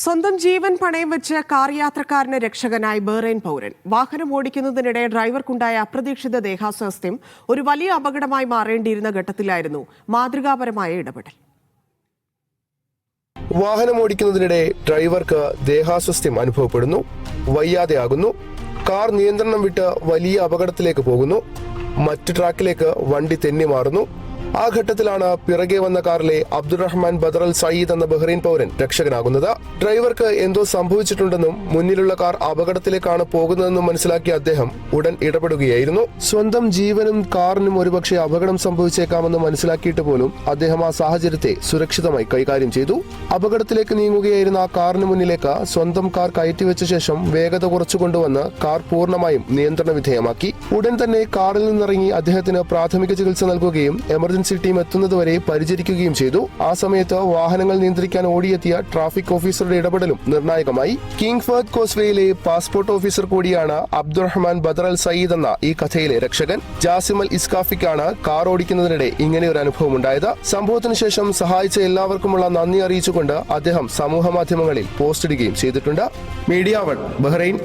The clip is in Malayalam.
സ്വന്തം ജീവൻ പണയം വെച്ച് കാർ യാത്രക്കാരന് രക്ഷകനായി ബഹ്റൈൻ പൗരൻ. വാഹനം ഓടിക്കുന്നതിനിടെ ഡ്രൈവർക്കുണ്ടായ അപ്രതീക്ഷിത ദേഹാസ്വാസ്ഥ്യം ഒരു വലിയ അപകടമായി മാറേണ്ടിയിരുന്ന ഘട്ടത്തിലായിരുന്നു മാതൃകാപരമായ ഇടപെടൽ. വാഹനം ഓടിക്കുന്നതിനിടെ ഡ്രൈവർക്ക് ദേഹാസ്വാസ്ഥ്യം അനുഭവപ്പെടുന്നു, വയ്യാതെയാകുന്നു. കാർ നിയന്ത്രണം വിട്ട് വലിയ അപകടത്തിലേക്ക് പോകുന്നു. മറ്റു ട്രാക്കിലേക്ക് വണ്ടി തെന്നി മാറുന്നു. ആ ഘട്ടത്തിലാണ് പിറകെ വന്ന കാറിലെ അബ്ദുറഹ്മാൻ ബദർ അൽ സയ്യിദ് എന്ന ബഹ്റൈൻ പൗരൻ രക്ഷകനാകുന്നത്. ഡ്രൈവർക്ക് എന്തോ സംഭവിച്ചിട്ടുണ്ടെന്നും മുന്നിലുള്ള കാർ അപകടത്തിലേക്കാണ് പോകുന്നതെന്നും മനസ്സിലാക്കിയ അദ്ദേഹം ഉടൻ ഇടപെടുകയായിരുന്നു. സ്വന്തം ജീവനും കാറിനും ഒരുപക്ഷെ അപകടം സംഭവിച്ചേക്കാമെന്ന് മനസ്സിലാക്കിയിട്ട് പോലും അദ്ദേഹം ആ സാഹചര്യത്തെ സുരക്ഷിതമായി കൈകാര്യം ചെയ്തു. അപകടത്തിലേക്ക് നീങ്ങുകയായിരുന്ന ആ കാറിന് മുന്നിലേക്ക് സ്വന്തം കാർ കയറ്റിവെച്ച ശേഷം വേഗത കുറച്ചു കൊണ്ടുവന്ന് കാർ പൂർണ്ണമായും നിയന്ത്രണ വിധേയമാക്കി. ഉടൻ തന്നെ കാറിൽ നിന്നിറങ്ങി അദ്ദേഹത്തിന് പ്രാഥമിക ചികിത്സ നൽകുകയും എമർജൻസി ടീം എത്തുന്നതുവരെ പരിചരിക്കുകയും ചെയ്തു. ആ സമയത്ത് വാഹനങ്ങൾ നിയന്ത്രിക്കാൻ ഓടിയെത്തിയ ട്രാഫിക് ഓഫീസറുടെ ഇടപെടലും നിർണായകമായി. കിങ് ഫഹദ് കോസ്വേയിലെ പാസ്പോർട്ട് ഓഫീസർ കൂടിയാണ് അബ്ദുറഹ്മാൻ ബദർ അൽ സയ്യിദ് എന്ന ഈ കഥയിലെ രക്ഷകൻ. ജാസിം അൽ ഇസ്കാഫിക്കാണ് കാർ ഓടിക്കുന്നതിനിടെ ഇങ്ങനെ ഒരു അനുഭവം ഉണ്ടായത്. സംഭവത്തിന് ശേഷം സഹായിച്ച എല്ലാവർക്കുമുള്ള നന്ദി അറിയിച്ചുകൊണ്ട് അദ്ദേഹം സമൂഹ മാധ്യമങ്ങളിൽ പോസ്റ്റിടുകയും ചെയ്തിട്ടുണ്ട്. Media 1 Bahrain.